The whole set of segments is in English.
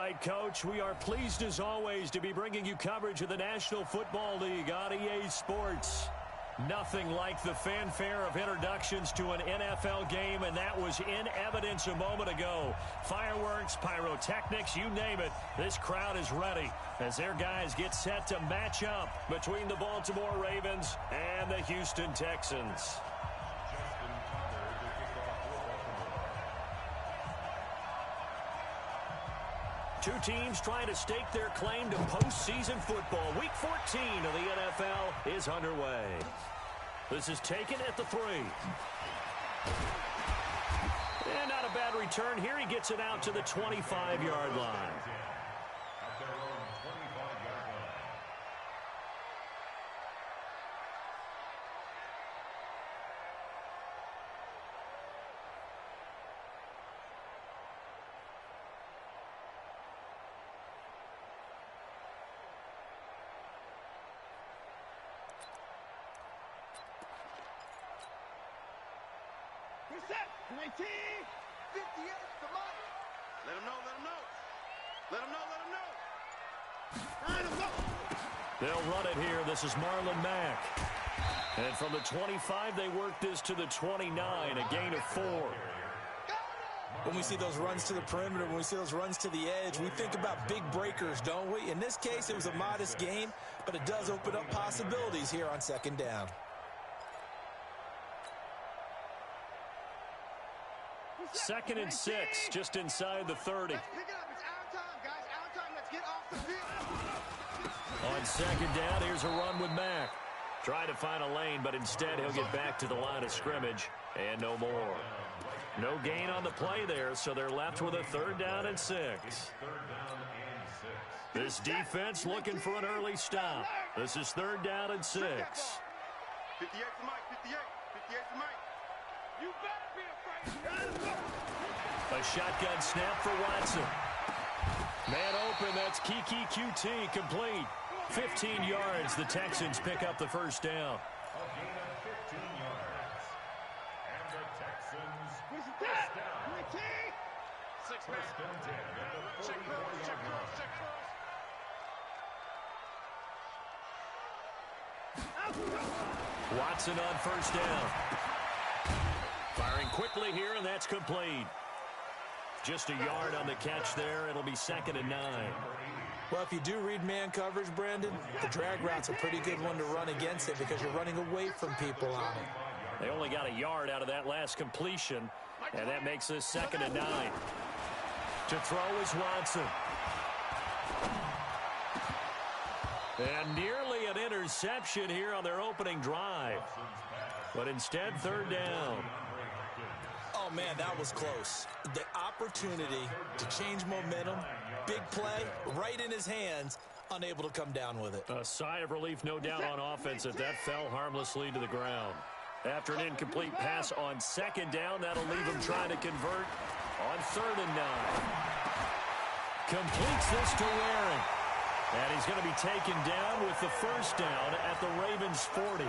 right, Coach. We are pleased, as always, to be bringing you coverage of the National Football League on EA Sports. Nothing like the fanfare of introductions to an NFL game, and that was in evidence a moment ago. Fireworks, pyrotechnics, you name it. This crowd is ready as their guys get set to match up between the Baltimore Ravens and the Houston Texans. Two teams trying to stake their claim to postseason football. Week 14 of the NFL is underway. This is taken at the 3. And not a bad return here. He gets it out to the 25-yard line. Set, 19, 58 to Mike. Let him know, let him know. Let him know, let him know. Let him know. They'll run it here. This is Marlon Mack. And from the 25, they work this to the 29, a gain of 4. When we see those runs to the perimeter, when we see those runs to the edge, we think about big breakers, don't we? In this case, it was a modest gain, but it does open up possibilities here on second down. Second and 6, just inside the 30. Pick it up. It's out of time, guys. Out of time. Let's get off the field. On second down, here's a run with Mack. Trying to find a lane, but instead he'll get back to the line of scrimmage and no more. No gain on the play there, so they're left with a 3rd down and 6. This defense looking for an early stop. This is 3rd down and 6. 58 to Mike. 58 to Mike. You better be afraid. A shotgun snap for Watson. Man open, that's Kiki QT, complete. 15 yards, the Texans pick up the 1st down. A gain of 15 yards. And the Texans first down. 6 First and 10 at the 44-yard line. Watson on 1st down. Firing quickly here, and that's complete. Just a yard on the catch there. It'll be 2nd and 9. Well, if you do read man coverage, Brandon, the drag route's a pretty good one to run against it because you're running away from people on it. They only got a yard out of that last completion, and that makes this 2nd and 9. To throw is Watson. And nearly an interception here on their opening drive. But instead, 3rd down. Oh, man, that was close. The opportunity to change momentum, big play, right in his hands, unable to come down with it. A sigh of relief, no doubt, on offense that fell harmlessly to the ground. After an incomplete pass on 2nd down, that'll leave him trying to convert on 3rd and 9. Completes this to Waring. And he's going to be taken down with the 1st down at the Ravens' 40.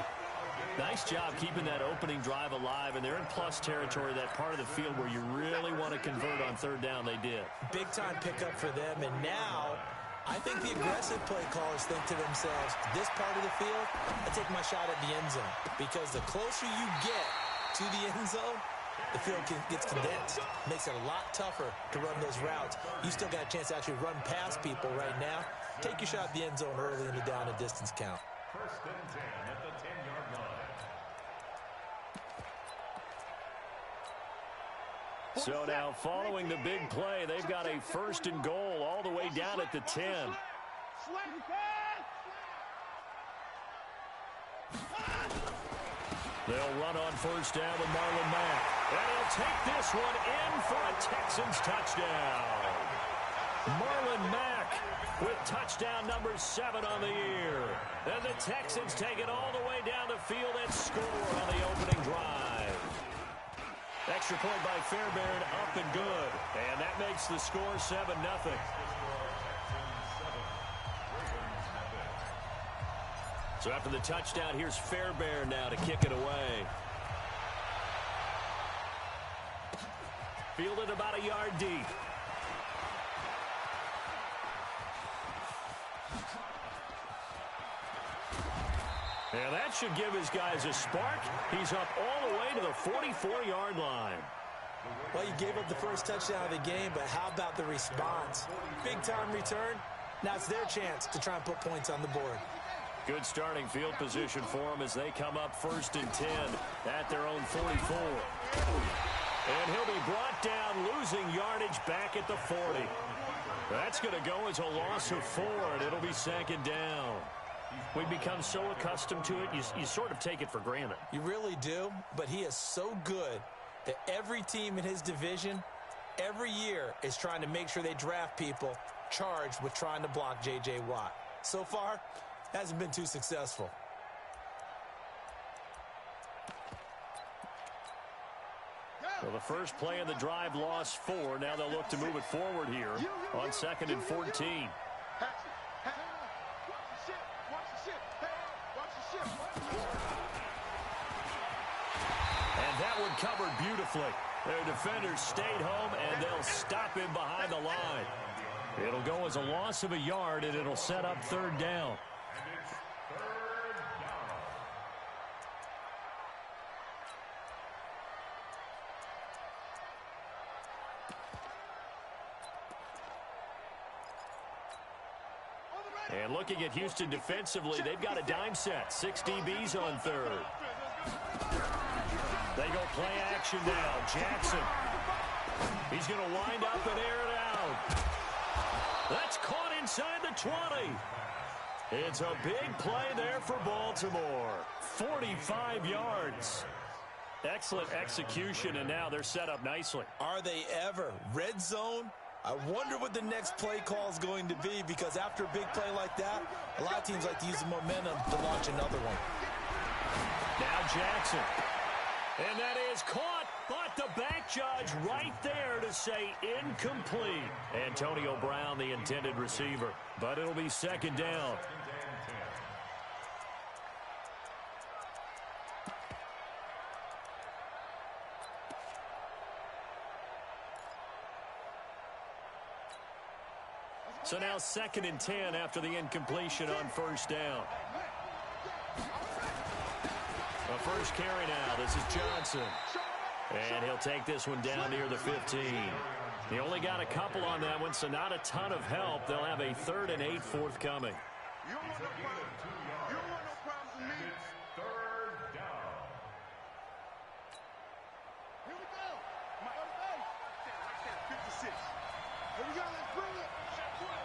Nice job keeping that opening drive alive, and they're in plus territory, that part of the field where you really want to convert on 3rd down. They did. Big-time pickup for them, and now I think the aggressive play callers think to themselves, this part of the field, I take my shot at the end zone, because the closer you get to the end zone, the field gets condensed. Makes it a lot tougher to run those routes. You still got a chance to actually run past people right now. Take your shot at the end zone early in the down and distance count. 1st and 10 at the 10-yard line. So now, following the big play, they've got a 1st and goal all the way down at the 10. They'll run on 1st down with Marlon Mack. And he'll take this one in for a Texans touchdown. Marlon Mack with touchdown number 7 on the year. And the Texans take it all the way down the field and score on the opening drive. Extra point by Fairbairn, up and good. And that makes the score 7-0. So after the touchdown, here's Fairbairn now to kick it away. Fielded about a yard deep. And that should give his guys a spark. He's up all the way to the 44-yard line. Well, you gave up the first touchdown of the game, but how about the response? Big-time return. Now it's their chance to try and put points on the board. Good starting field position for them as they come up 1st and 10 at their own 44. And he'll be brought down, losing yardage back at the 40. That's going to go as a loss of 4, and it'll be 2nd down. We've become so accustomed to it, you sort of take it for granted. You really do, but he is so good that every team in his division, every year, is trying to make sure they draft people charged with trying to block J.J. Watt. So far, hasn't been too successful. Well, the first play of the drive lost 4. Now they'll look to move it forward here on 2nd and 14. And that one covered beautifully. Their defenders stayed home, and they'll stop him behind the line. It'll go as a loss of a yard, and it'll set up 3rd down. And looking at Houston defensively, they've got a dime set. 6 DBs on 3rd. They go play action now. Jackson. He's going to wind up and air it out. That's caught inside the 20. It's a big play there for Baltimore. 45 yards. Excellent execution, and now they're set up nicely. Are they ever? Red zone? I wonder what the next play call is going to be, because after a big play like that, a lot of teams like to use the momentum to launch another one. Now Jackson. And that is caught, but the back judge right there to say incomplete. Antonio Brown, the intended receiver, but it'll be 2nd down. So now 2nd and 10 after the incompletion on 1st down. The first carry now. This is Johnson. And he'll take this one down near the 15. He only got a couple on that one, so not a ton of help. They'll have a 3rd and 8 forthcoming. You don't want no problems with me. It's 3rd down. Here we go. My other base. 56. Here we go. Let's bring it.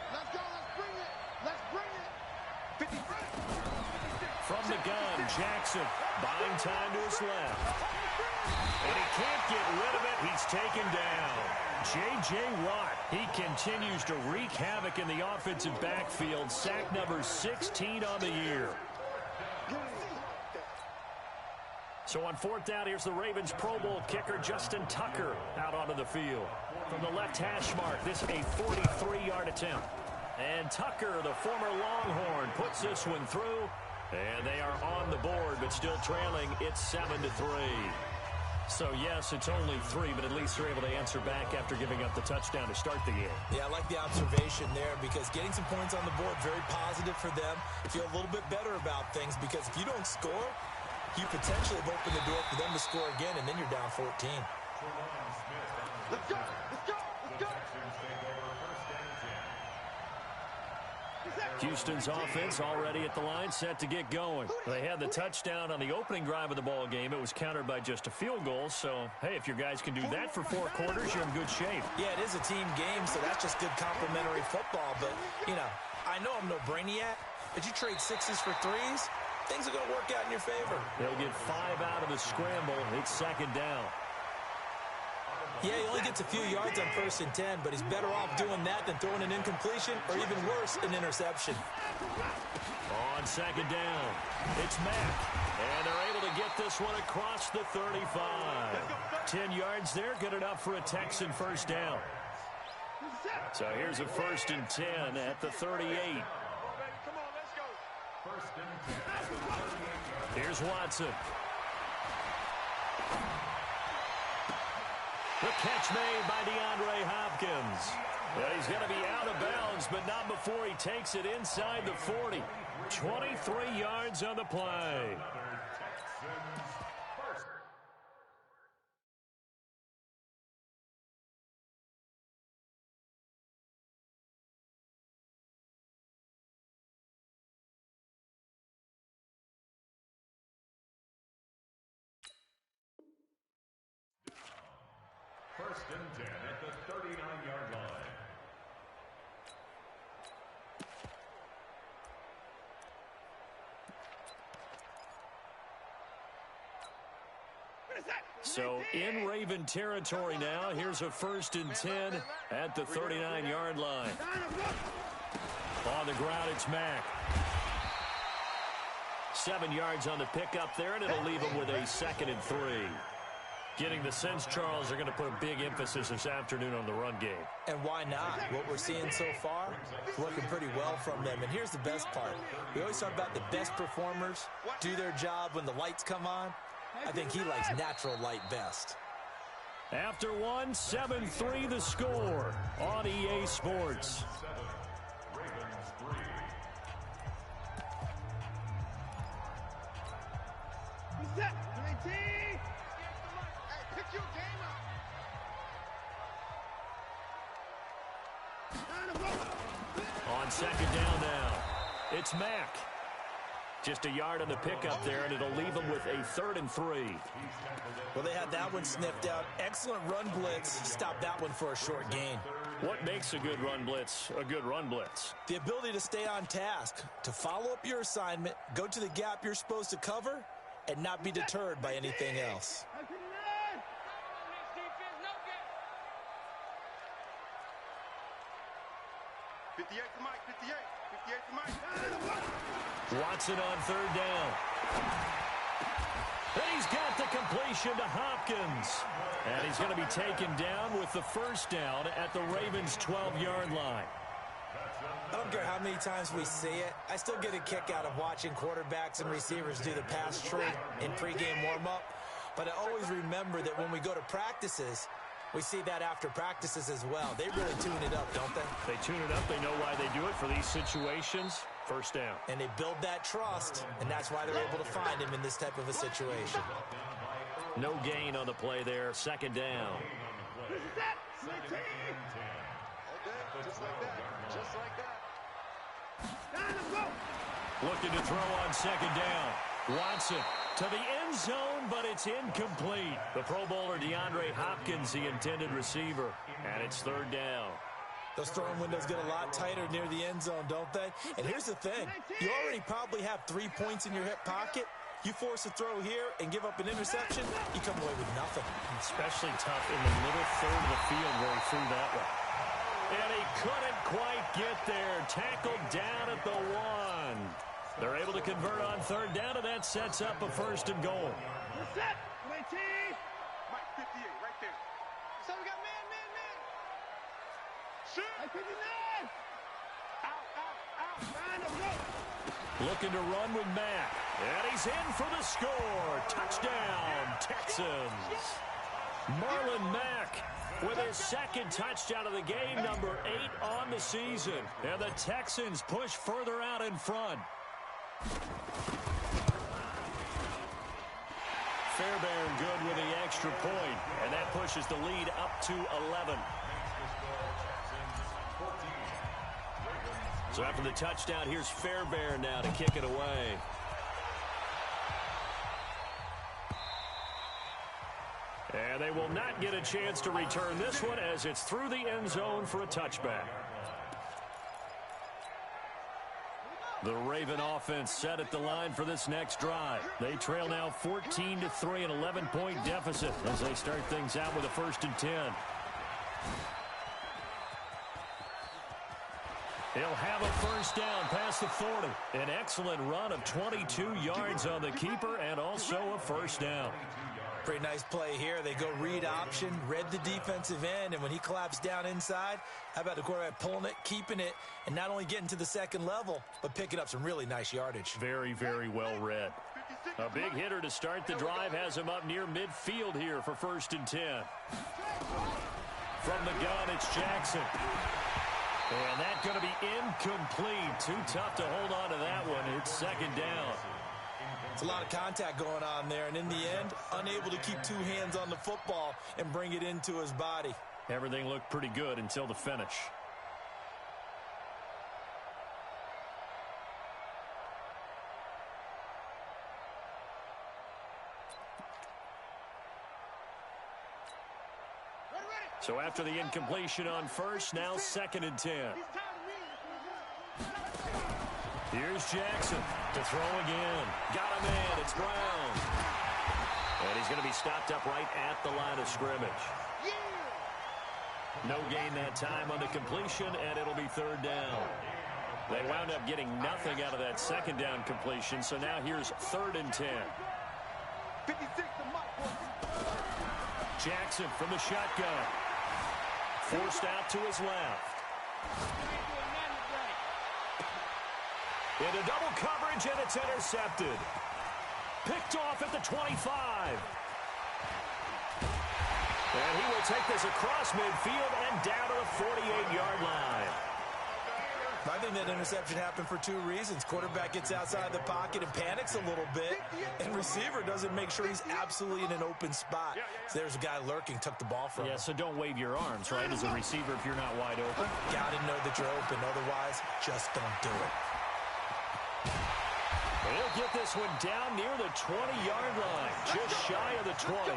Let's go. Let's bring it. Let's bring it. 53. From the gun, Jackson buying time to his left. And he can't get rid of it. He's taken down. J.J. Watt, he continues to wreak havoc in the offensive backfield. Sack number 16 on the year. So on 4th down, here's the Ravens Pro Bowl kicker, Justin Tucker, out onto the field. From the left hash mark, this is a 43-yard attempt. And Tucker, the former Longhorn, puts this one through. And they are on the board, but still trailing. It's 7-3. So, yes, it's only 3, but at least they're able to answer back after giving up the touchdown to start the game. Yeah, I like the observation there, because getting some points on the board, very positive for them. Feel a little bit better about things, because if you don't score, you potentially have opened the door for them to score again, and then you're down 14. Let's go. Let's go. Let's go. Houston's offense already at the line, set to get going. They had the touchdown on the opening drive of the ball game. It was countered by just a field goal. So, hey, if your guys can do that for 4 quarters, you're in good shape. Yeah, it is a team game, so that's just good complementary football. But, you know, I know I'm no brainiac, but you trade 6s for 3s, things are going to work out in your favor. They'll get 5 out of the scramble. It's 2nd down. Yeah, he only gets a few yards on 1st and 10, but he's better off doing that than throwing an incompletion, or even worse, an interception. On 2nd down, it's Mack. And they're able to get this one across the 35. 10 yards there, good enough for a Texan 1st down. So here's a 1st and 10 at the 38. Here's Watson. The catch made by DeAndre Hopkins. Well, he's going to be out of bounds, but not before he takes it inside the 40. 23 yards on the play. First and 10 at the 39-yard line. So in Raven territory now. Here's a first and 10 at the 39-yard line. On the ground, it's Mack. 7 yards on the pickup there, and it'll leave him with a 2nd and 3. Getting the sense, Charles, are going to put a big emphasis this afternoon on the run game. And why not? What we're seeing so far, working pretty well from them. And here's the best part. We always talk about the best performers do their job when the lights come on. I think he likes natural light best. After one, 7-3 the score on EA Sports. On second down now, it's Mack. Just a yard on the pickup there, and it'll leave him with a 3rd and 3. Well, they had that one sniffed out. Excellent run blitz. Stop that one for a short gain. What makes a good run blitz a good run blitz? The ability to stay on task, to follow up your assignment, go to the gap you're supposed to cover, and not be deterred by anything else. 58 to Mike, 58. 58 to Mike. Watson on 3rd down. And he's got the completion to Hopkins. And he's going to be taken down with the 1st down at the Ravens' 12-yard line. I don't care how many times we see it. I still get a kick out of watching quarterbacks and receivers do the pass tree in pregame warm-up. But I always remember that when we go to practices, we see that after practices as well. They really tune it up, don't they? They tune it up. They know why they do it for these situations. 1st down. And they build that trust, and that's why they're able to find him in this type of a situation. No gain on the play there. 2nd down. Just like that. Just like that. Looking to throw on 2nd down. Watson to the end zone, but it's incomplete. The Pro Bowler DeAndre Hopkins, the intended receiver, and it's 3rd down. Those throwing windows get a lot tighter near the end zone, don't they? And here's the thing. You already probably have 3 points in your hip pocket. You force a throw here and give up an interception, you come away with nothing. Especially tough in the middle third of the field where he threw that one. And he couldn't quite get there. Tackled down at the 1. They're able to convert on 3rd down, and that sets up a 1st and goal. Mike, 58, right there. So we got man. Shoot. 59. Out. Looking to run with Mack. And he's in for the score. Touchdown, Texans. Marlon Mack with his 2nd touchdown of the game, number 8 on the season. And the Texans push further out in front. Fairbairn good with the extra point, and that pushes the lead up to 11. So after the touchdown, here's Fairbairn now to kick it away. And they will not get a chance to return this one as it's through the end zone for a touchback. The Raven offense set at the line for this next drive. They trail now 14-3, an 11-point deficit as they start things out with a 1st and 10. He'll have a 1st down past the 40. An excellent run of 22 yards on the keeper and also a 1st down. Pretty nice play here. They go read option, read the defensive end, and when he collapsed down inside, how about the quarterback pulling it, keeping it, and not only getting to the 2nd level, but picking up some really nice yardage. Very, very well read. A big hitter to start the drive has him up near midfield here for 1st and 10. From the gun, it's Jackson. And that's going to be incomplete. Too tough to hold on to that one. It's second down. It's a lot of contact going on there, and in the end, unable to keep two hands on the football and bring it into his body. Everything looked pretty good until the finish. So after the incompletion on first, now 2nd and 10. Here's Jackson to throw again. Got him in. It's Brown. And he's going to be stopped up right at the line of scrimmage. No gain that time on the completion, and it'll be 3rd down. They wound up getting nothing out of that 2nd down completion, so now here's 3rd and 10. Jackson from the shotgun. Forced out to his left. Into double coverage, and it's intercepted. Picked off at the 25. And he will take this across midfield and down to the 48-yard line. I think that interception happened for two reasons. Quarterback gets outside the pocket and panics a little bit, and receiver doesn't make sure he's absolutely in an open spot. So there's a guy lurking, took the ball from him. Yeah, so don't wave your arms, right, as a receiver if you're not wide open. Got to know that you're open. Otherwise, just don't do it. He'll get this one down near the 20-yard line, just shy of the 20.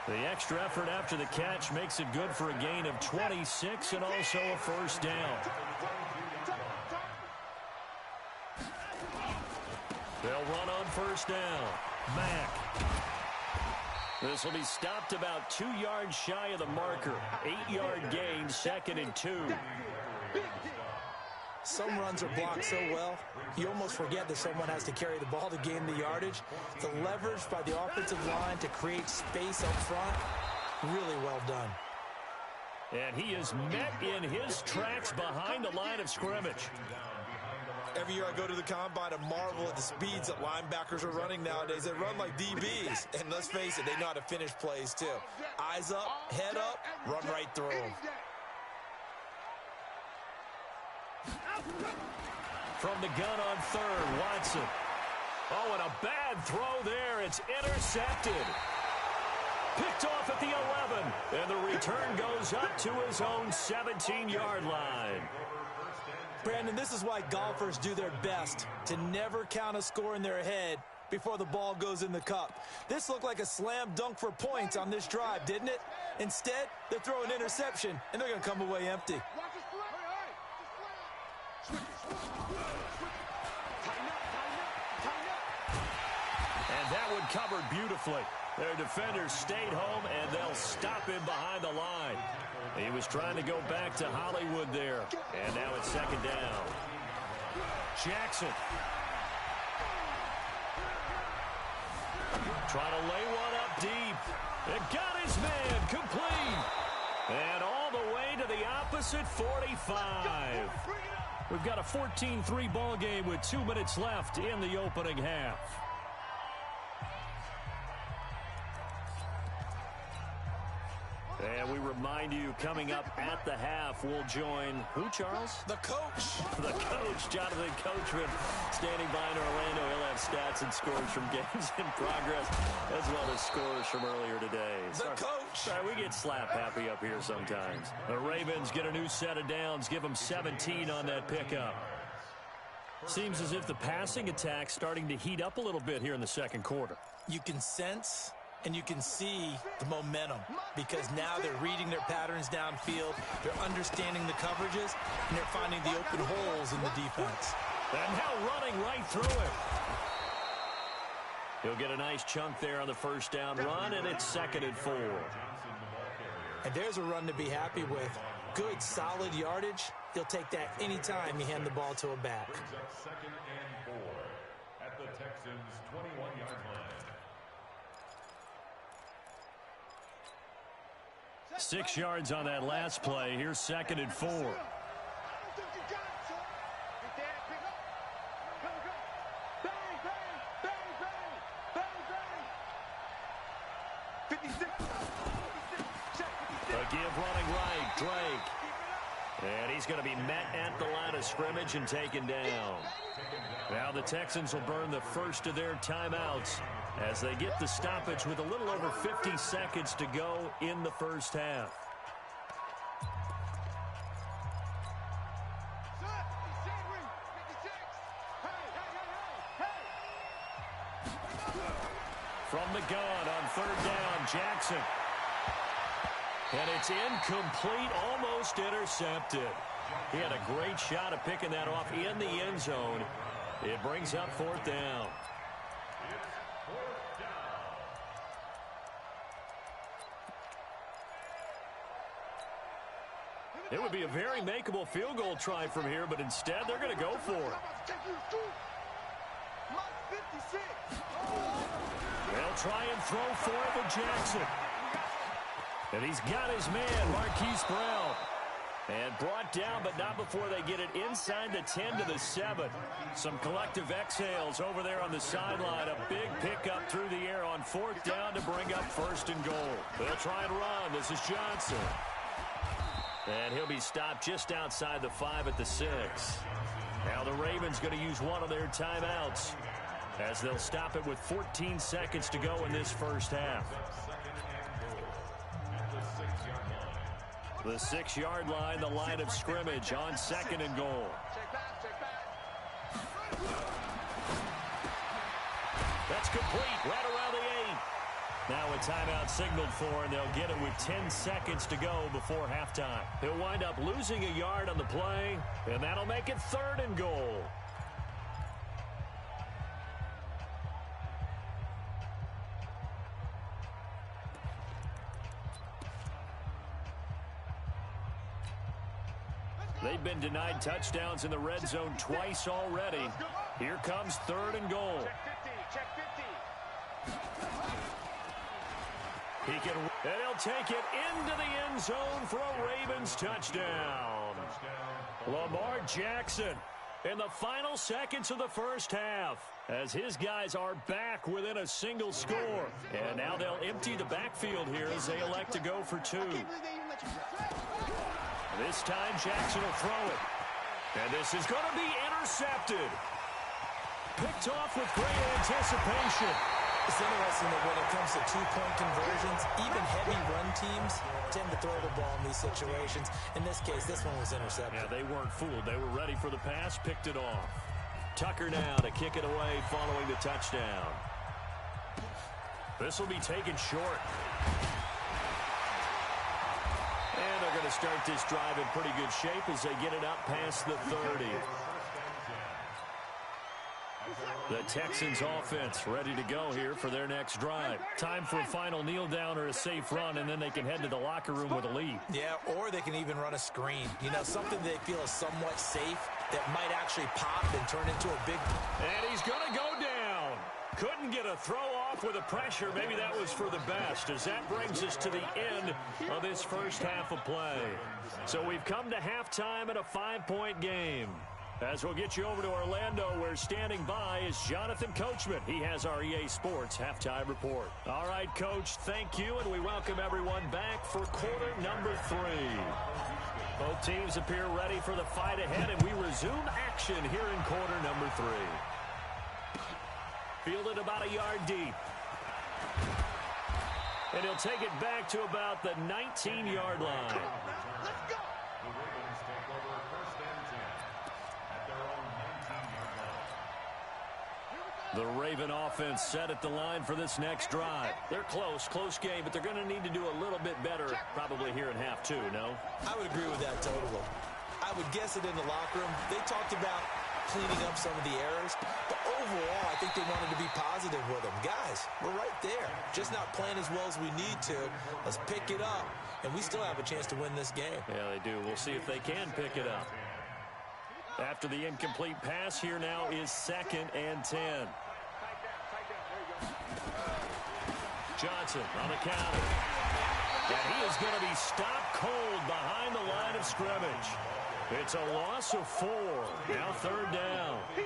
The extra effort after the catch makes it good for a gain of 26 and also a 1st down. They'll run on 1st down. Mack. This will be stopped about 2 yards shy of the marker. 8-yard gain, 2nd and 2. Some runs are blocked so well, you almost forget that someone has to carry the ball to gain the yardage. The leverage by the offensive line to create space up front, really well done. And he is met in his tracks behind the line of scrimmage. Every year I go to the combine and marvel at the speeds that linebackers are running nowadays. They run like DBs. And let's face it, they know how to finish plays too. Eyes up, head up, run right through them. From the gun on 3rd, Watson. Oh, and a bad throw there. It's intercepted. Picked off at the 11. And the return goes up to his own 17-yard line. Brandon, this is why golfers do their best to never count a score in their head before the ball goes in the cup. This looked like a slam dunk for points on this drive, didn't it? Instead, they're throwing an interception, and they're going to come away empty. And that one covered beautifully. Their defenders stayed home, and they'll stop him behind the line. He was trying to go back to Hollywood there. And now it's 2nd down. Jackson. Trying to lay one up deep. And got his man complete. And all the way to the opposite 45. We've got a 14-3 ball game with 2 minutes left in the opening half. And we remind you, coming up at the half, we'll join who, Charles? The coach. The coach, Jonathan Coachman, standing by in Orlando. He'll have stats and scores from games in progress, as well as scores from earlier today. The coach. Sorry, we get slap happy up here sometimes. The Ravens get a new set of downs, give them 17 on that pickup. Seems as if the passing attack's starting to heat up a little bit here in the 2nd quarter. You can sense and you can see the momentum because now they're reading their patterns downfield, they're understanding the coverages, and they're finding the open holes in the defense. And now running right through it. He'll get a nice chunk there on the 1st down run, and it's 2nd and 4. And there's a run to be happy with. Good, solid yardage. He'll take that anytime you hand the ball to a back. 2nd and 4 at the Texans' 21-yard line. 6 yards on that last play. Here's 2nd and 4. give running right, Drake. And he's going to be met at the line of scrimmage and taken down. Now the Texans will burn the first of their timeouts as they get the stoppage with a little over 50 seconds to go in the first half. From the gun on third down, Jackson. And it's incomplete, almost intercepted. He had a great shot at picking that off in the end zone. It brings up fourth down. It would be a very makeable field goal try from here, but instead they're going to go for it. They'll try and throw for it with Jackson. And he's got his man, Marquise Brown. And brought down, but not before they get it inside the 10 to the 7. Some collective exhales over there on the sideline. A big pickup through the air on fourth down to bring up first and goal. They'll try and run. This is Johnson. And he'll be stopped just outside the 5 at the 6. Now the Ravens going to use one of their timeouts as they'll stop it with 14 seconds to go in this first half. The 6-yard line, the line of scrimmage on second and goal. That's complete right around the 8. Now a timeout signaled for, and they'll get it with 10 seconds to go before halftime. He'll wind up losing a yard on the play, and that'll make it third and goal. They've been denied touchdowns in the red zone twice already. Here comes third and goal. Check 50. He can, and he'll take it into the end zone for a Ravens touchdown. Lamar Jackson in the final seconds of the first half as his guys are back within a single score. And now they'll empty the backfield here as they elect to go for 2. This time Jackson will throw it. And this is going to be intercepted. Picked off with great anticipation. It's interesting that when it comes to two-point conversions, even heavy run teams tend to throw the ball in these situations. In this case, this one was intercepted. Yeah, they weren't fooled. They were ready for the pass, picked it off. Tucker now to kick it away following the touchdown. This will be taken short. And they're going to start this drive in pretty good shape as they get it up past the 30. The Texans offense ready to go here for their next drive. Time for a final kneel down or a safe run, and then they can head to the locker room with a lead. Yeah, or they can even run a screen. You know, something they feel is somewhat safe that might actually pop and turn into a big... And he's going to go down. Couldn't get a throw off with the pressure. Maybe that was for the best, as that brings us to the end of this first half of play. So we've come to halftime in a 5-point game. As we'll get you over to Orlando, where standing by is Jonathan Coachman. He has our EA Sports Halftime Report. All right, Coach, thank you, and we welcome everyone back for quarter number 3. Both teams appear ready for the fight ahead, and we resume action here in quarter number 3. Fielded about a yard deep. And he'll take it back to about the 19-yard line. Let's go. The Ravens take over first and 10 at their own 19-yard line. The Raven offense set at the line for this next drive. They're close game, but they're going to need to do a little bit better probably here in half 2, no? I would agree with that totally. I would guess it in the locker room. They talked about cleaning up some of the errors, but overall, I think they wanted to be positive with them. Guys, we're right there. Just not playing as well as we need to. Let's pick it up, and we still have a chance to win this game. Yeah, they do. We'll see if they can pick it up. After the incomplete pass, here now is 2nd and 10. Johnson on the counter. And he is going to be stopped cold behind the line of scrimmage. It's a loss of 4. Now third down. I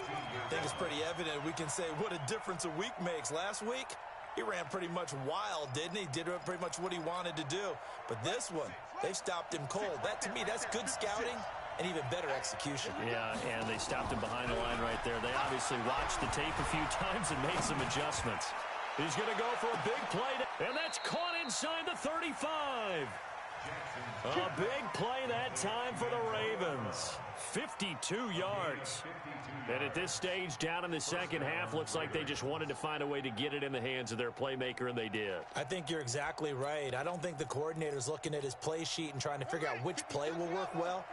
think it's pretty evident we can say what a difference a week makes. Last week, He ran pretty much wild, didn't he? Did pretty much what he wanted to do. But this one, they stopped him cold. That, to me, that's good scouting and even better execution. Yeah, and they stopped him behind the line right there. They obviously watched the tape a few times and made some adjustments. He's going to go for a big play, and that's caught inside the 35. A big play that time for the Ravens. 52 yards. And at this stage, down in the second half, looks like they just wanted to find a way to get it in the hands of their playmaker, and they did. I think you're exactly right. I don't think the coordinator's looking at his play sheet and trying to figure out which play will work well.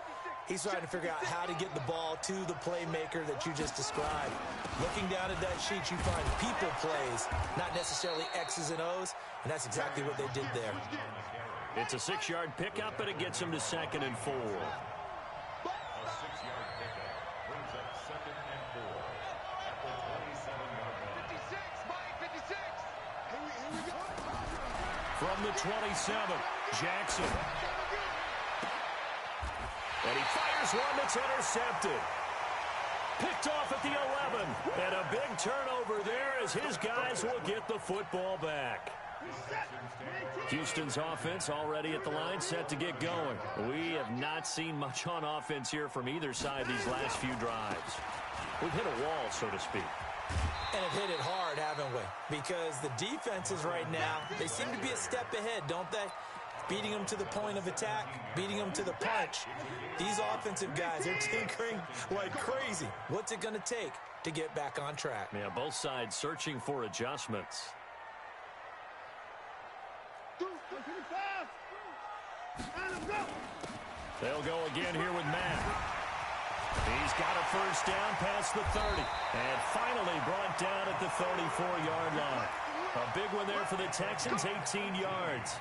He's trying to figure out how to get the ball to the playmaker that you just described. Looking down at that sheet, you find people plays, not necessarily X's and O's, and that's exactly what they did there. It's a 6-yard pickup, and it gets him to 2nd and 4. A 6-yard pickup brings up 2nd and 4 at the 27-yard line. 56, Mike, 56. Here we go. From the 27, Jackson. And he fires one that's intercepted. Picked off at the 11. And a big turnover there as his guys will get the football back. Houston's offense already at the line, set to get going. We have not seen much on offense here from either side these last few drives. We've hit a wall, so to speak. And have hit it hard, haven't we? Because the defenses right now, they seem to be a step ahead, don't they? Beating them to the point of attack, beating them to the punch. These offensive guys, they're tinkering like crazy. What's it going to take to get back on track? Yeah, both sides searching for adjustments. They'll go again here with Matt. He's got a first down past the 30. And finally brought down at the 34-yard line. A big one there for the Texans, 18 yards.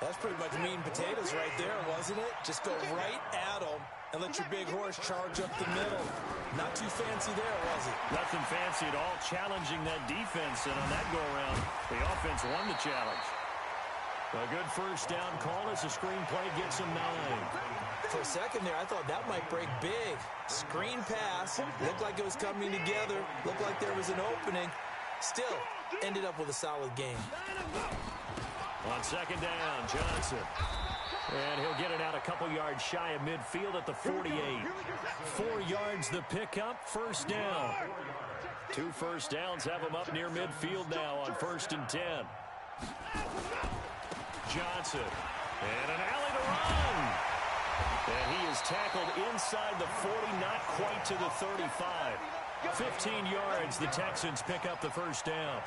That's pretty much meat and potatoes right there, wasn't it? Just go right at them and let your big horse charge up the middle. Not too fancy there, was it? Nothing fancy at all, challenging that defense. And on that go-around, the offense won the challenge. A good first down call as the screen play gets him 9. For a second there, I thought that might break big. Screen pass. Looked like it was coming together. Looked like there was an opening. Still, ended up with a solid game. On second down, Johnson. And he'll get it out a couple yards shy of midfield at the 48. 4 yards the pickup, first down. 2 first downs have him up near midfield now on 1st and 10. Johnson. And an alley to run. And he is tackled inside the 40, not quite to the 35. 15 yards, the Texans pick up the first down.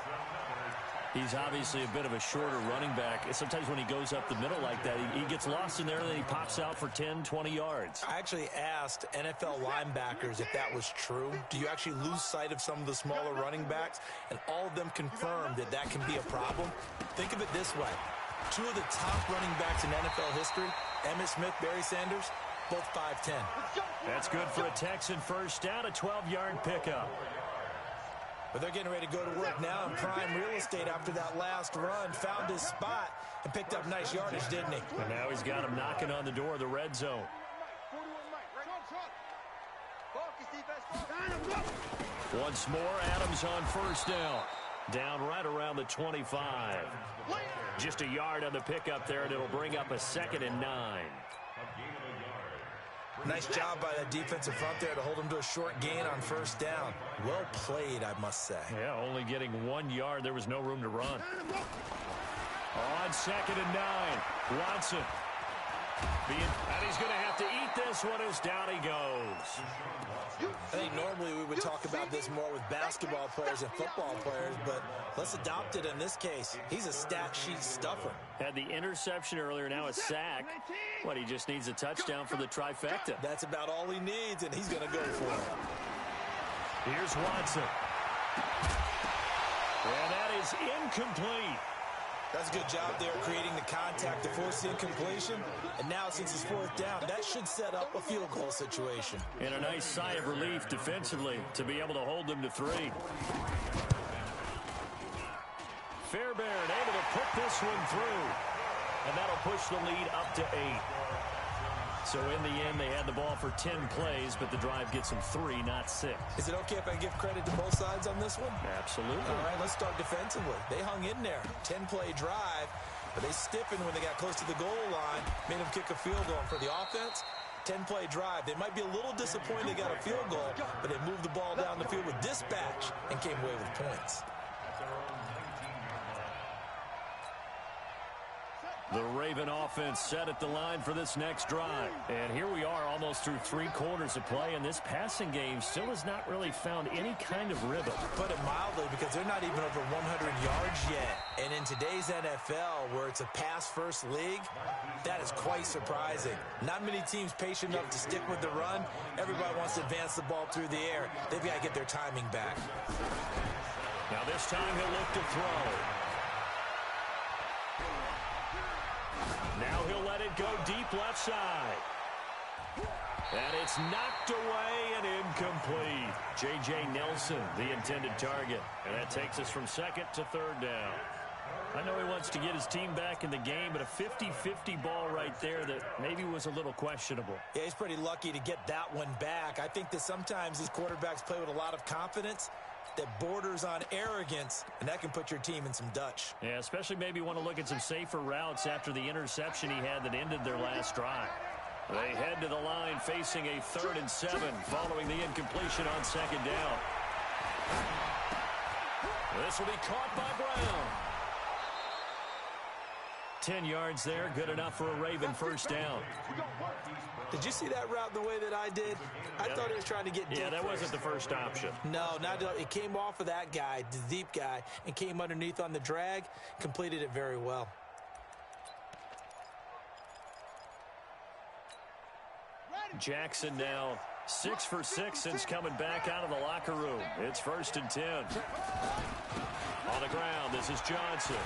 He's obviously a bit of a shorter running back. Sometimes when he goes up the middle like that, he gets lost in there and then he pops out for 10, 20 yards. I actually asked NFL linebackers if that was true. Do you actually lose sight of some of the smaller running backs? And all of them confirmed that that can be a problem. Think of it this way. 2 of the top running backs in NFL history, Emmitt Smith, Barry Sanders, both 5'10". That's good for a Texan first down, a 12-yard pickup. But they're getting ready to go to work now in prime real estate after that last run. Found his spot and picked up nice yardage, didn't he? And now he's got him knocking on the door of the red zone. Once more, Adams on first down. Down right around the 25. Just a yard on the pickup there, and it'll bring up a 2nd and 9. Nice job by that defensive front there to hold him to a short gain on first down. Well played, I must say. Yeah, only getting 1 yard. There was no room to run. On 2nd and 9, Watson. And he's going to have to eat this one as down he goes. I think normally we would talk about this more with basketball players and football players, but let's adopt it in this case. He's a stat sheet stuffer. Had the interception earlier, now a sack. What, he just needs a touchdown for the trifecta. That's about all he needs, and he's going to go for it. Here's Watson. And that is incomplete. That's a good job there creating the contact to force the incompletion. And now, since it's 4th down, that should set up a field goal situation. And a nice sigh of relief defensively to be able to hold them to 3. Fairbairn able to put this one through. And that'll push the lead up to 8. So in the end, they had the ball for 10 plays, but the drive gets them 3, not 6. Is it okay if I give credit to both sides on this one? Absolutely. All right, let's start defensively. They hung in there. 10-play drive, but they stiffened when they got close to the goal line, made them kick a field goal. And for the offense, 10-play drive. They might be a little disappointed they got a field goal, but they moved the ball down the field with dispatch and came away with points. The Raven offense set at the line for this next drive. And here we are almost through 3 quarters of play, and this passing game still has not really found any kind of rhythm. Put it mildly, because they're not even over 100 yards yet. And in today's NFL, where it's a pass-first league, that is quite surprising. Not many teams patient enough to stick with the run. Everybody wants to advance the ball through the air. They've got to get their timing back. Now this time he'll look to throw. Now he'll let it go deep left side. And it's knocked away and incomplete. J.J. Nelson, the intended target. And that takes us from 2nd to 3rd down. I know he wants to get his team back in the game, but a 50-50 ball right there that maybe was a little questionable. Yeah, he's pretty lucky to get that one back. I think that sometimes these quarterbacks play with a lot of confidence that borders on arrogance, and that can put your team in some Dutch. Yeah, especially maybe want to look at some safer routes after the interception he had that ended their last drive. They head to the line facing a 3rd and 7 following the incompletion on 2nd down. This will be caught by Brown. 10 yards there, good enough for a Raven first down. Did you see that route the way that I did? I thought he was trying to get deep. Yeah, that wasn't the first option. No, it came off of that guy, the deep guy, and came underneath on the drag, completed it very well. Jackson now 6 for 6 since coming back out of the locker room. It's 1st and 10. On the ground, this is Johnson.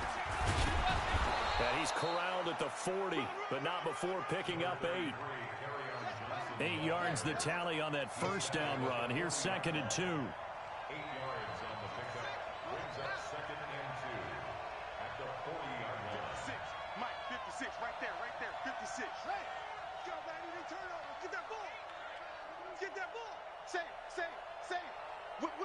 And he's corralled at the 40, but not before picking up 8. 8 yards the tally on that first down run. Here's 2nd and 2. 8 yards on the pickup. Brings up 2nd and 2 at the 40-yard line. 56. Mike, 56. Right there. 56. Hey, go back to the turnover. Get that ball. Get that ball. Save. Whip.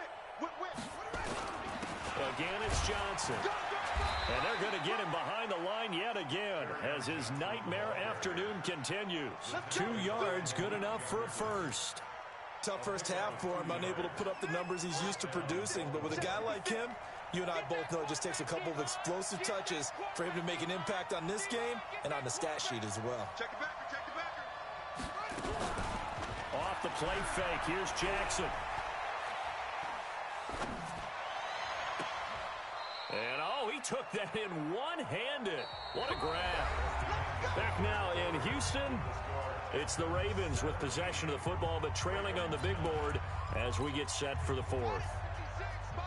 Again, it's Johnson. And they're going to get him behind the line yet again as his nightmare afternoon continues. 2 yards, good enough for a first. Tough first half for him, unable to put up the numbers he's used to producing. But with a guy like him, you and I both know it just takes a couple of explosive touches for him to make an impact on this game and on the stat sheet as well. Check it back. Off the play fake, here's Jackson. And he took that in one-handed. What a grab. Back now in Houston, it's the Ravens with possession of the football, but trailing on the big board as we get set for the 4th.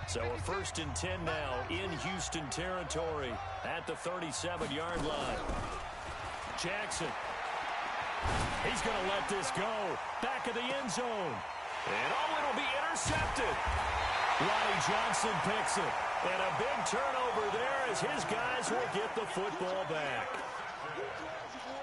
So a 1st and 10 now in Houston territory at the 37-yard line. Jackson. He's going to let this go. Back of the end zone. And it'll be intercepted. Ronnie Johnson picks it. And a big turnover there as his guys will get the football back.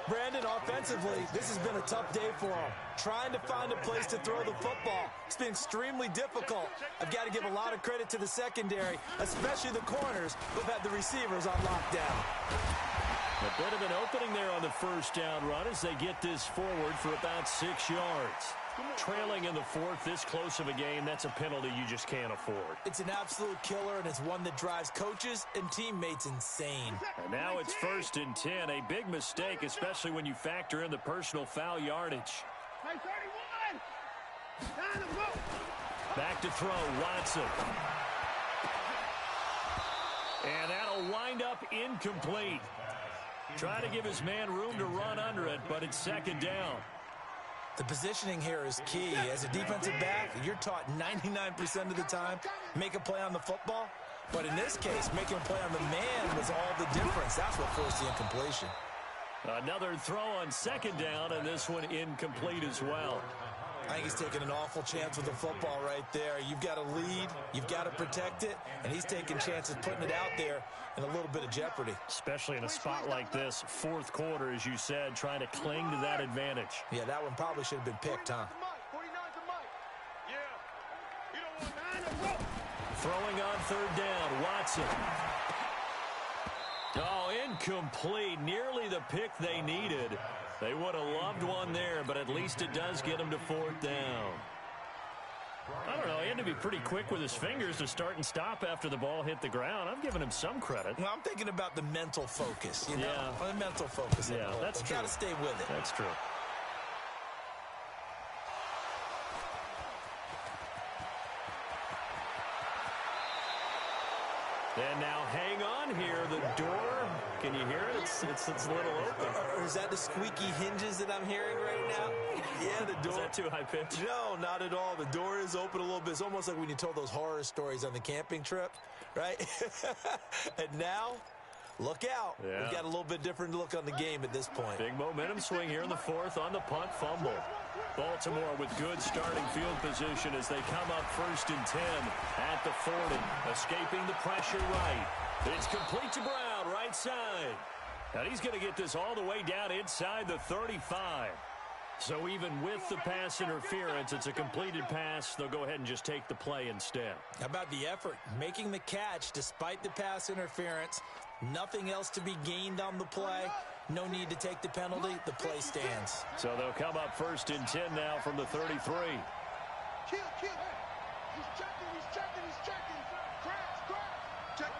Brandon, offensively, this has been a tough day for him. Trying to find a place to throw the football. It's been extremely difficult. I've got to give a lot of credit to the secondary, especially the corners who've had the receivers on lockdown. A bit of an opening there on the first down run as they get this forward for about 6 yards. Trailing in the 4th, this close of a game, that's a penalty you just can't afford. It's an absolute killer, and it's one that drives coaches and teammates insane. And now it's 1st and 10, a big mistake, especially when you factor in the personal foul yardage. Back to throw, Watson. And that'll wind up incomplete. Try to give his man room to run under it, but it's 2nd down. The positioning here is key. As a defensive back, you're taught 99% of the time, make a play on the football. But in this case, making a play on the man was all the difference. That's what forced the incompletion. Another throw on 2nd down, and this one incomplete as well. I think he's taking an awful chance with the football right there. You've got to lead, you've got to protect it, and he's taking chances putting it out there in a little bit of jeopardy. Especially in a spot like this, fourth quarter, as you said, trying to cling to that advantage. Yeah, that one probably should have been picked, huh? Throwing on third down, Watson. Oh, incomplete. Nearly the pick they needed. They would have loved one there, but at least it does get them to fourth down. I don't know. He had to be pretty quick with his fingers to start and stop after the ball hit the ground. I'm giving him some credit. Well, I'm thinking about the mental focus, you know? Yeah. The mental focus. Yeah, that's true. Got to stay with it. That's true. And now hang on here. The door, can you hear it? It's a little open. Or is that the squeaky hinges that I'm hearing right now? Yeah, the door. Is that too high pitch? No, not at all. The door is open a little bit. It's almost like when you told those horror stories on the camping trip, right? And now, look out. Yeah. We've got a little bit different look on the game at this point. Big momentum swing here in the fourth on the punt fumble. Baltimore with good starting field position as they come up 1st and 10 at the 40. Escaping the pressure right. It's complete to Brown, right side. And he's going to get this all the way down inside the 35. So even with the pass interference, it's a completed pass. They'll go ahead and just take the play instead. How about the effort? Making the catch despite the pass interference. Nothing else to be gained on the play. No need to take the penalty. The play stands. So they'll come up 1st and 10 now from the 33. Kill. He's checking. Crash. Check.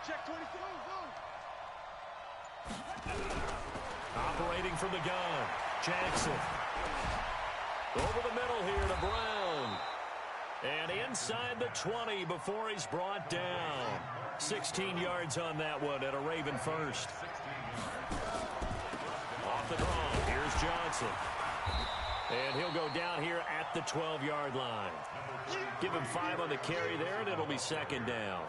Check 22. Operating from the gun, Jackson. Over the middle here to Brown. And inside the 20 before he's brought down. 16 yards on that one at a Raven first. Off the draw, here's Johnson. And he'll go down here at the 12-yard line. Give him 5 on the carry there, and it'll be 2nd down.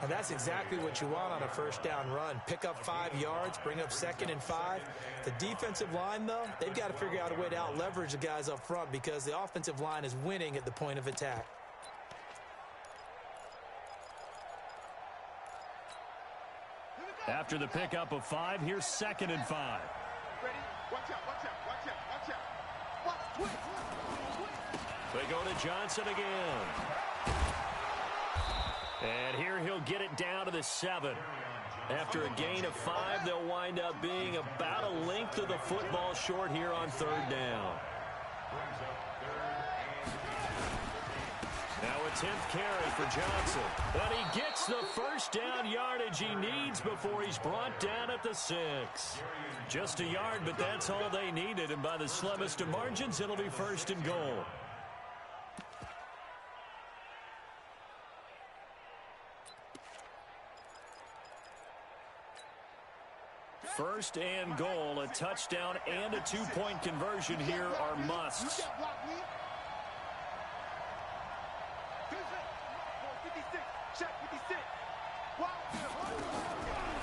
And that's exactly what you want on a first down run. Pick up 5 yards, bring up 2nd and 5. The defensive line, though, they've got to figure out a way to out-leverage the guys up front because the offensive line is winning at the point of attack. After the pickup of 5, here's 2nd and 5. Ready? Watch out. Watch. They go to Johnson again. And here he'll get it down to the 7. After a gain of 5, they'll wind up being about a length of the football short here on 3rd down. Now a 10th carry for Johnson. But he gets the first down yardage he needs before he's brought down at the 6. Just a yard, but that's all they needed. And by the slimmest of margins, it'll be 1st and goal. First and goal, a touchdown and a 2-point conversion here are musts.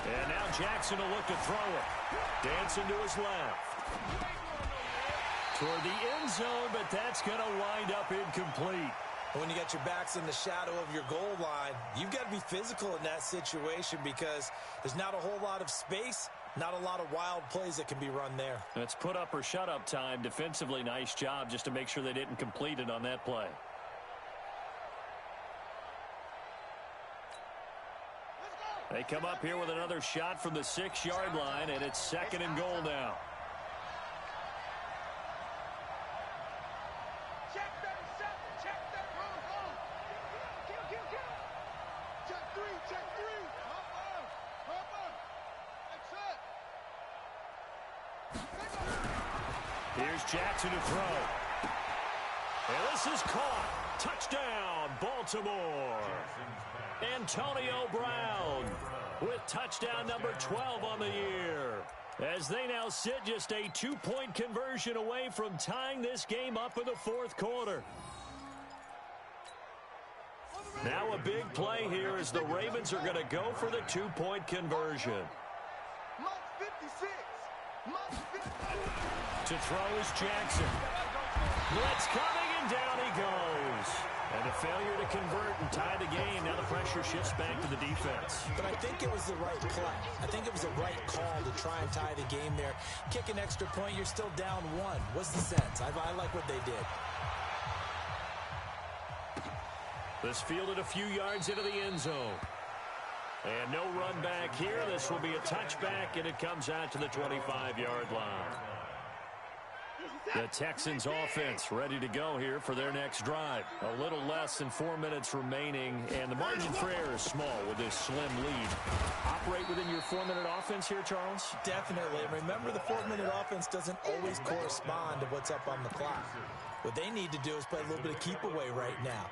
And now Jackson will look to throw it. Dancing to his left. Toward the end zone, but that's going to wind up incomplete. When you got your backs in the shadow of your goal line, you've got to be physical in that situation because there's not a whole lot of space, not a lot of wild plays that can be run there. It's put up or shut up time. Defensively, nice job just to make sure they didn't complete it on that play. They come up here with another shot from the 6-yard line, and it's 2nd and goal now. Here's Jackson to throw. And this is caught. Touchdown, Baltimore. Antonio Brown with touchdown number 12 on the year. As they now sit just a 2-point conversion away from tying this game up in the 4th quarter. Now a big play here as the Ravens are going to go for the 2-point conversion. To throw is Jackson. Blitz coming, and down he goes. And a failure to convert and tie the game. Now the pressure shifts back to the defense. But I think it was the right play. I think it was the right call to try and tie the game there. Kick an extra point, you're still down one. What's the sense? I like what they did. This fielded a few yards into the end zone. And no run back here. This will be a touchback, and it comes out to the 25-yard line. The Texans offense ready to go here for their next drive. A little less than 4 minutes remaining, and the margin for error is small with this slim lead. Operate within your 4-minute offense here, Charles? Definitely. And remember, the 4-minute offense doesn't always correspond to what's up on the clock. What they need to do is play a little bit of keep away right now.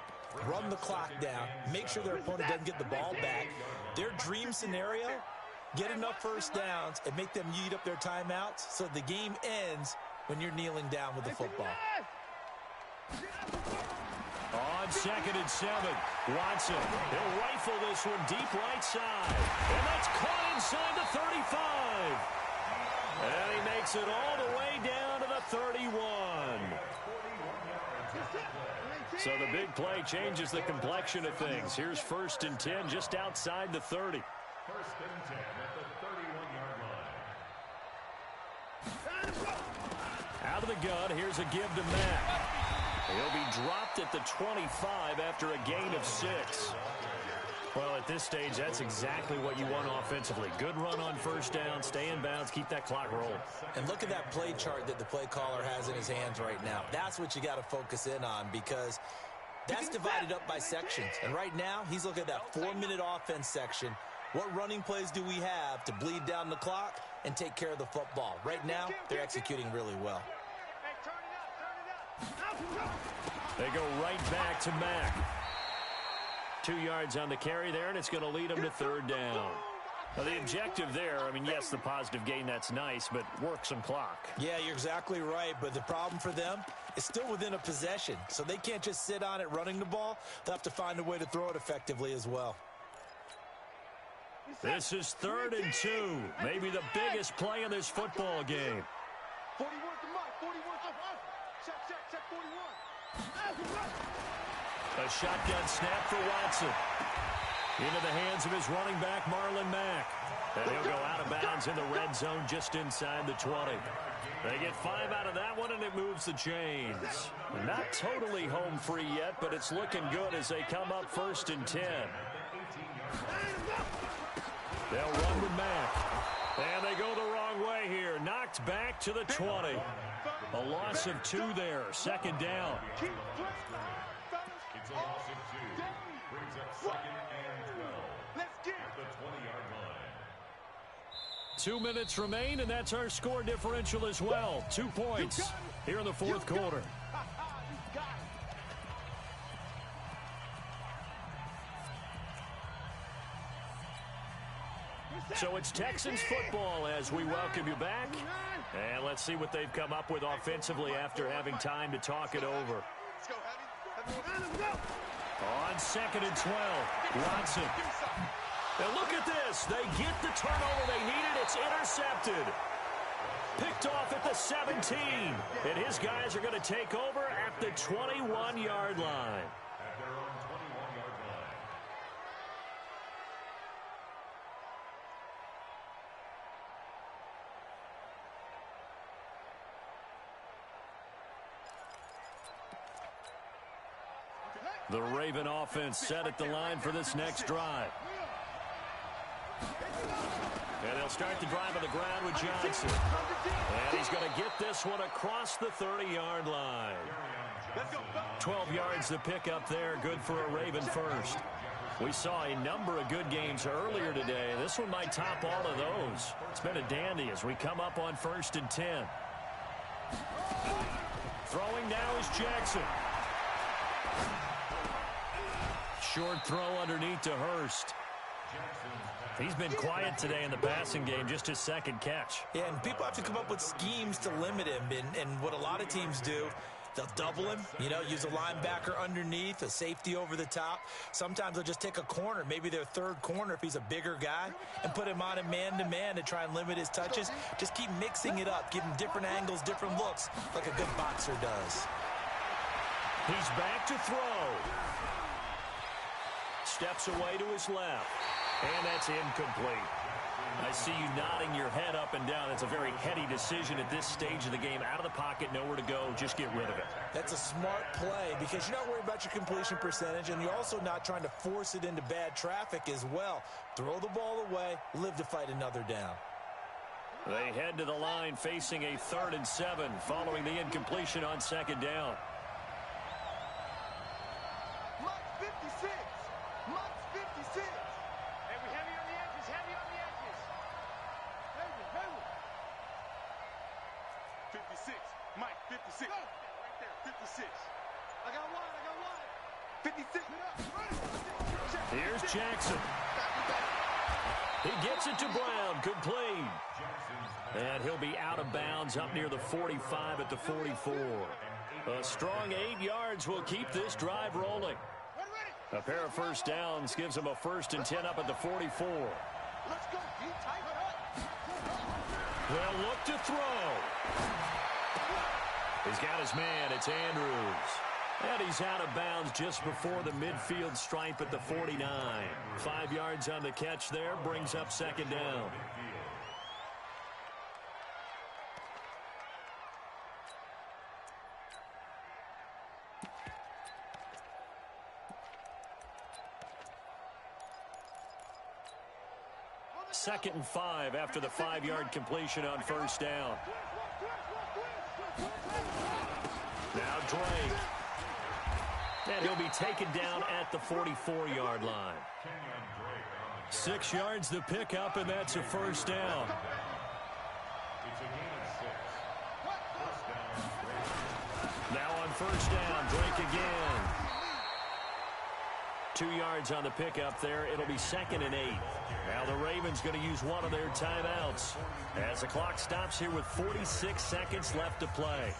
Run the clock down, make sure their opponent doesn't get the ball back. Their dream scenario, get enough first downs and make them eat up their timeouts so the game ends when you're kneeling down with the football. On 2nd and 7, Watson. He'll rifle this one deep right side. And that's caught inside the 35. And he makes it all the way down to the 31. So the big play changes the complexion of things. Here's 1st and 10 just outside the 30. 1st and 10 at the 31-yard line. Out of the gun, here's a give to Mack. He'll be dropped at the 25 after a gain of 6. Well, at this stage, that's exactly what you want offensively. Good run on 1st down, stay in bounds, keep that clock rolling. And look at that play chart that the play caller has in his hands right now. That's what you got to focus in on, because that's divided up by sections. And right now, he's looking at that 4-minute offense section. What running plays do we have to bleed down the clock and take care of the football? Right now, they're executing really well. They go right back to Mack. 2 yards on the carry there, and it's going to lead them to 3rd down. Now, the objective there, I mean, yes, the positive gain, that's nice, but work some clock. Yeah, you're exactly right, but the problem for them is still within a possession, so they can't just sit on it running the ball. They'll have to find a way to throw it effectively as well. This is 3rd and 2, maybe the biggest play in this football game. 41 to Mike, 41 check 41. A shotgun snap for Watson. Into the hands of his running back, Marlon Mack. And he'll go out of bounds in the red zone just inside the 20. They get 5 out of that one, and it moves the chains. Not totally home free yet, but it's looking good as they come up 1st and 10. They'll run with Mack. And they go the wrong way here. Knocked back to the 20. A loss of 2 there. 2nd down. It's a loss of 2. Brings up 2nd and 12. At the 20-yard line. 2 minutes remain, and that's our score differential as well. 2 points here in the 4th quarter. So it's Texans football as we welcome you back. And let's see what they've come up with offensively after having time to talk it over. On 2nd and 12, Watson. And look at this. They get the turnover they needed. It's intercepted. Picked off at the 17. And his guys are going to take over at the 21-yard line. At their own 21-yard line. The Raven offense set at the line for this next drive. And they'll start the drive on the ground with Johnson. And he's going to get this one across the 30-yard line. 12 yards to pick up there. Good for a Raven first. We saw a number of good games earlier today. This one might top all of those. It's been a dandy as we come up on 1st and 10. Throwing now is Jackson. Short throw underneath to Hurst. He's been quiet today in the passing game, just his 2nd catch. Yeah, and people have to come up with schemes to limit him. And what a lot of teams do They'll double him, use a linebacker underneath, a safety over the top. Sometimes they'll just take a corner, maybe their third corner if he's a bigger guy, and put him on him man-to-man to try and limit his touches. Just keep mixing it up, give him different angles, different looks, like a good boxer does. He's back to throw. Steps away to his left, and that's incomplete. I see you nodding your head up and down. It's a very heady decision at this stage of the game. Out of the pocket, nowhere to go. Just get rid of it. That's a smart play because you're not worried about your completion percentage, and you're also not trying to force it into bad traffic as well. Throw the ball away, live to fight another down. They head to the line facing a 3rd and 7 following the incompletion on 2nd down. Mark 56. Mark 56. Heavy on the edges. Heavy on the edges. Heavy. 56. Mike, 56. Go. Right there. 56. I got one. 56. Here's Jackson. He gets it to Brown. Complete. And he'll be out of bounds up near the 45 at the 44. A strong 8 yards will keep this drive rolling. A pair of first downs gives him a 1st and 10 up at the 44. Let's go. They'll look to throw. He's got his man. It's Andrews. And he's out of bounds just before the midfield stripe at the 49. 5 yards on the catch there. Brings up 2nd down. Second and 5 after the 5-yard completion on 1st down. Now Drake. And he'll be taken down at the 44-yard line. 6 yards the pickup, and that's a 1st down. Now on 1st down, Drake again. 2 yards on the pickup there. It'll be 2nd and 8. Now the Ravens going to use one of their timeouts as the clock stops here with 46 seconds left to play.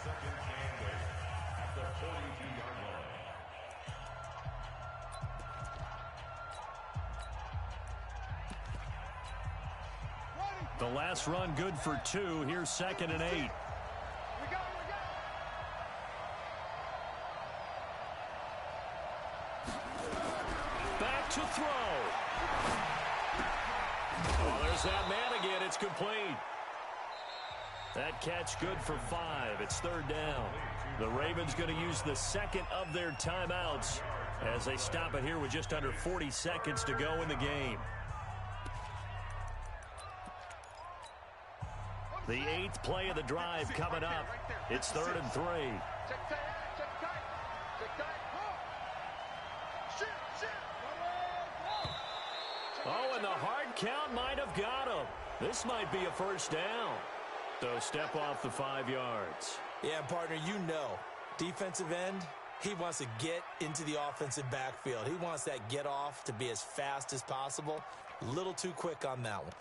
The last run good for 2. Here's 2nd and 8. Back to throw. Oh, there's that man again. It's complete. That catch good for 5. It's 3rd down. The Ravens going to use the 2nd of their timeouts as they stop it here with just under 40 seconds to go in the game. The 8th play of the drive coming up. It's 3rd and 3. Oh, and the hard count might have got him. This might be a 1st down. So step off the 5 yards. Yeah, partner, defensive end, he wants to get into the offensive backfield. He wants that get off to be as fast as possible. A little too quick on that one.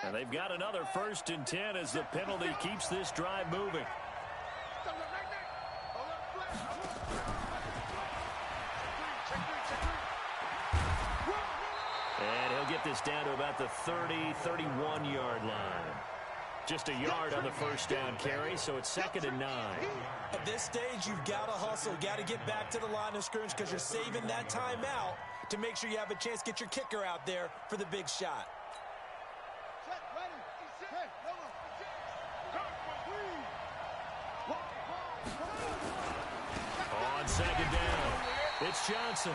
And they've got another 1st and 10 as the penalty keeps this drive moving. And he'll get this down to about the 30, 31-yard line. Just a yard on the 1st down carry, so it's 2nd and 9. At this stage, you've got to hustle. Got to get back to the line of scrimmage because you're saving that timeout to make sure you have a chance to get your kicker out there for the big shot. On 2nd down, it's Johnson.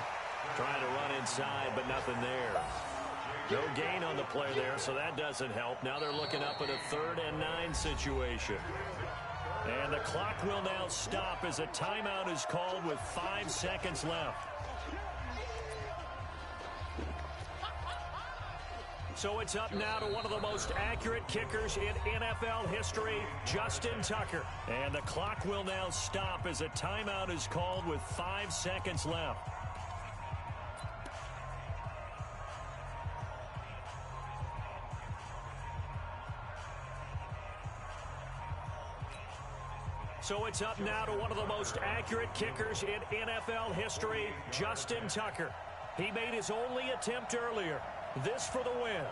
Trying to run inside, but nothing there. No gain on the play there, so that doesn't help. Now they're looking up at a 3rd and 9 situation. And the clock will now stop as a timeout is called with 5 seconds left. So it's up now to one of the most accurate kickers in NFL history, Justin Tucker. And the clock will now stop as a timeout is called with 5 seconds left. So it's up now to one of the most accurate kickers in NFL history, Justin Tucker. He made his only attempt earlier. This for the win.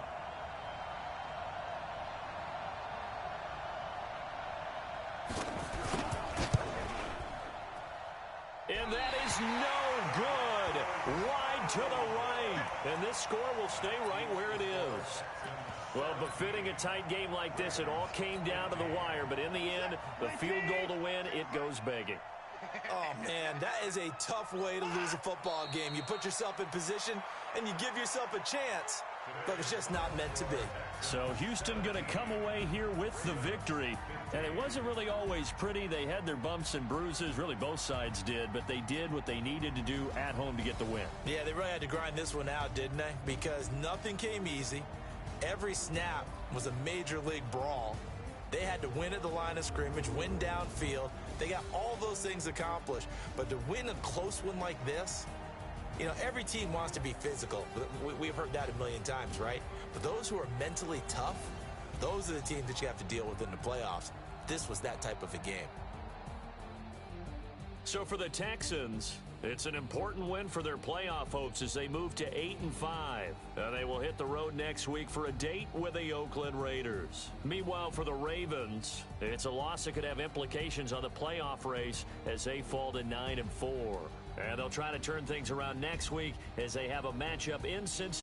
And that is no good. Wide to the right. And this score will stay right where it is. Well, befitting a tight game like this, it all came down to the wire. But in the end, the field goal to win, it goes begging. Oh, man, that is a tough way to lose a football game. You put yourself in position, and you give yourself a chance. But it's just not meant to be. So Houston going to come away here with the victory. And it wasn't really always pretty. They had their bumps and bruises. Really, both sides did. But they did what they needed to do at home to get the win. Yeah, they really had to grind this one out, didn't they? Because nothing came easy. Every snap was a major league brawl. They had to win at the line of scrimmage, win downfield. They got all those things accomplished. But to win a close one like this, you know, every team wants to be physical. We've heard that a million times, right? But those who are mentally tough, those are the teams that you have to deal with in the playoffs. This was that type of a game. So for the Texans, it's an important win for their playoff hopes as they move to 8-5. And they will hit the road next week for a date with the Oakland Raiders. Meanwhile, for the Ravens, it's a loss that could have implications on the playoff race as they fall to 9-4. And they'll try to turn things around next week as they have a matchup in Cincinnati.